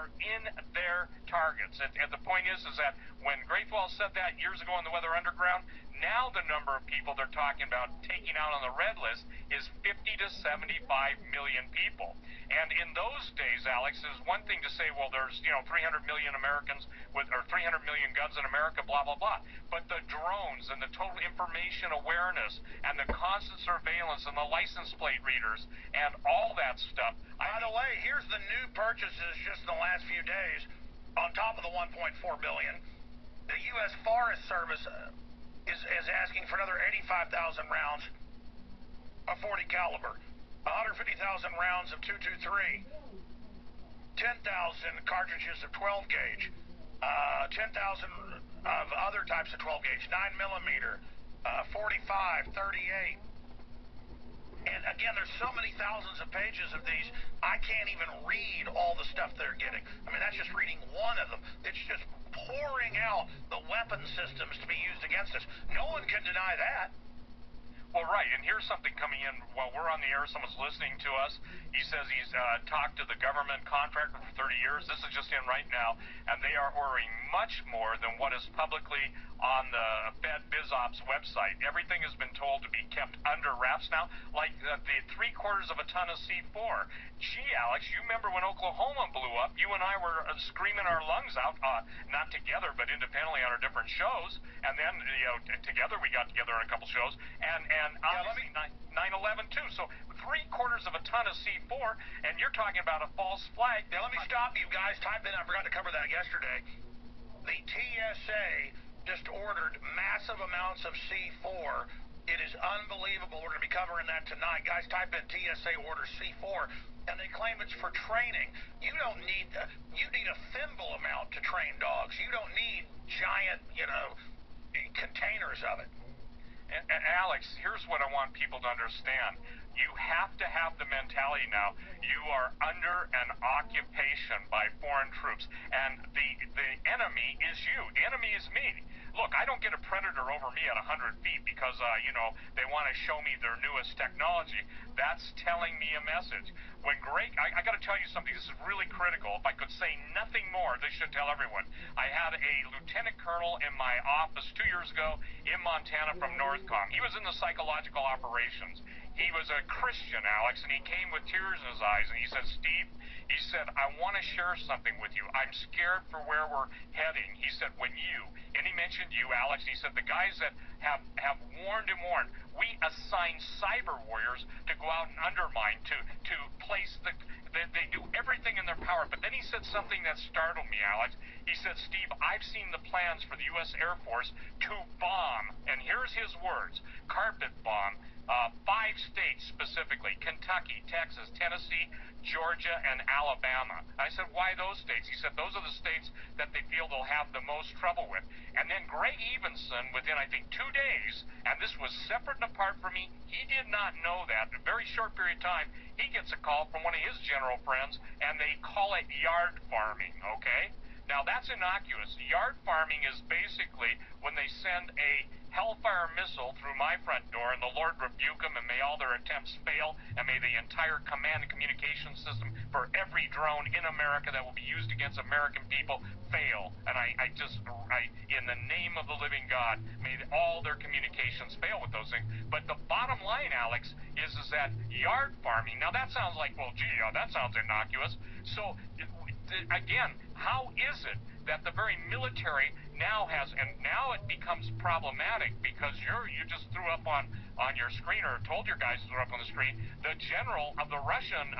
are in their targets. And the point is that when Great Wall said that years ago in the Weather Underground, now the number of people they're talking about taking out on the red list is 50 to 75 million people. And in those days, Alex, is one thing to say, well, there's 300 million Americans or 300 million guns in America, blah blah blah. But the drones and the total information awareness and the constant surveillance and the license plate readers and all that stuff. By the way, here's the new purchases just in the last few days. On top of the 1.4 billion, the U.S. Forest Service is asking for another 85,000 rounds of 40 caliber, 150,000 rounds of 223, 10,000 cartridges of 12 gauge, 10,000 of other types of 12 gauge, 9 millimeter, 45, 38. And again, there's so many thousands of pages of these, I can't even read all the stuff they're getting. I mean, that's just reading one of them. It's just pouring out the weapon systems to be used against us. No one can deny that. Well, right, and here's something coming in while we're on the air. Someone's listening to us. He says he's talked to the government contractor for 30 years. This is just in right now, and they are ordering much more than what is publicly on the Fed BizOps website. Everything has been told to be kept under wraps now, like the 3/4 of a ton of C4. Gee, Alex, you remember when Oklahoma blew up? You and I were screaming our lungs out, not together, but independently on our different shows, and then together we got together on a couple shows, and obviously 9/11 too. So 3/4 of a ton of C4, and you're talking about a false flag. Now let me stop you guys. Type in. I forgot to cover that yesterday. The TSA just ordered massive amounts of C4. It is unbelievable. We're going to be covering that tonight. Guys, type in TSA order C4, and they claim it's for training. You don't need, you need a thimble amount to train dogs. You don't need giant, containers of it. And Alex, here's what I want people to understand. You have to have the mentality now. You are under an occupation by foreign troops, and the enemy is you. The enemy is me. Look, I don't get a predator over me at 100 feet because, they want to show me their newest technology. That's telling me a message. When I got to tell you something. This is really critical. If I could say nothing more, this should tell everyone. I had a lieutenant colonel in my office 2 years ago in Montana from Northcom. He was in the psychological operations. He was a Christian, Alex, and he came with tears in his eyes, and he said, Steve, he said, I want to share something with you. I'm scared for where we're heading. He said, and he mentioned you, Alex, he said, the guys that have warned and warned, we assign cyber warriors to go out and undermine, to place they do everything in their power. But then he said something that startled me, Alex. He said, Steve, I've seen the plans for the U.S. Air Force to bomb, and here's his words, carpet bomb, 5 states specifically, Kentucky, Texas, Tennessee, Georgia, and Alabama. I said, why those states? He said, those are the states that they feel they'll have the most trouble with. And then Greg Evenson, within, I think, 2 days, and this was separate and apart from me, he did not know that. In a very short period of time, he gets a call from one of his general friends, and they call it yard farming, okay? Now, that's innocuous. Yard farming is basically when they send a Hellfire missile through my front door, and the Lord rebuke them, and may all their attempts fail, and may the entire command and communication system for every drone in America that will be used against American people fail. And I in the name of the living God, may all their communications fail with those things. But the bottom line, Alex, is that yard farming, now that sounds like, well, gee, that sounds innocuous. So, again, how is it that the very military now has, and now it becomes problematic because you just threw up on your screen, or told your guys to throw up on the screen, the general of the Russian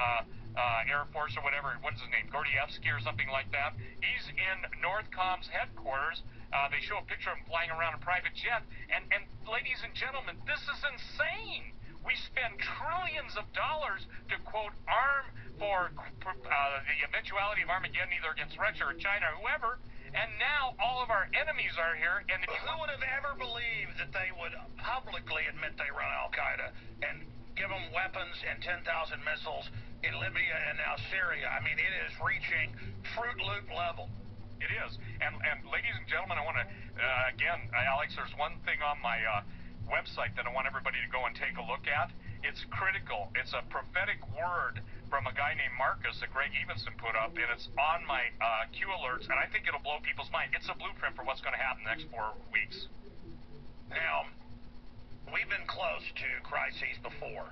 Air Force or whatever, what is his name, Gordievsky or something like that, he's in Northcom's headquarters. They show a picture of him flying around a private jet, and ladies and gentlemen, this is insane. We spend trillions of dollars to, quote, arm for the eventuality of Armageddon, either against Russia or China or whoever, and now all of our enemies are here. And who would have ever believed that they would publicly admit they run Al-Qaeda and give them weapons and 10,000 missiles in Libya and now Syria? I mean, it is reaching Fruit Loop level. It is. And ladies and gentlemen, I want to, again, Alex, there's one thing on my website that I want everybody to go and take a look at. It's critical. It's a prophetic word from a guy named Marcus that Greg Evenson put up, and it's on my Q alerts, and I think it'll blow people's mind. It's a blueprint for what's going to happen the next 4 weeks. Now, we've been close to crises before,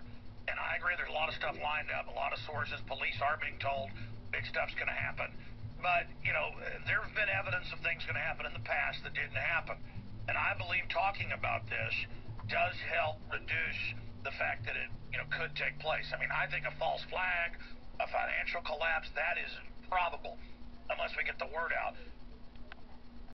and I agree there's a lot of stuff lined up, a lot of sources, police are being told big stuff's going to happen. But, there's been evidence of things going to happen in the past that didn't happen. And I believe talking about this does help reduce the fact that it, could take place. I mean, I think a false flag, a financial collapse, that is probable, unless we get the word out.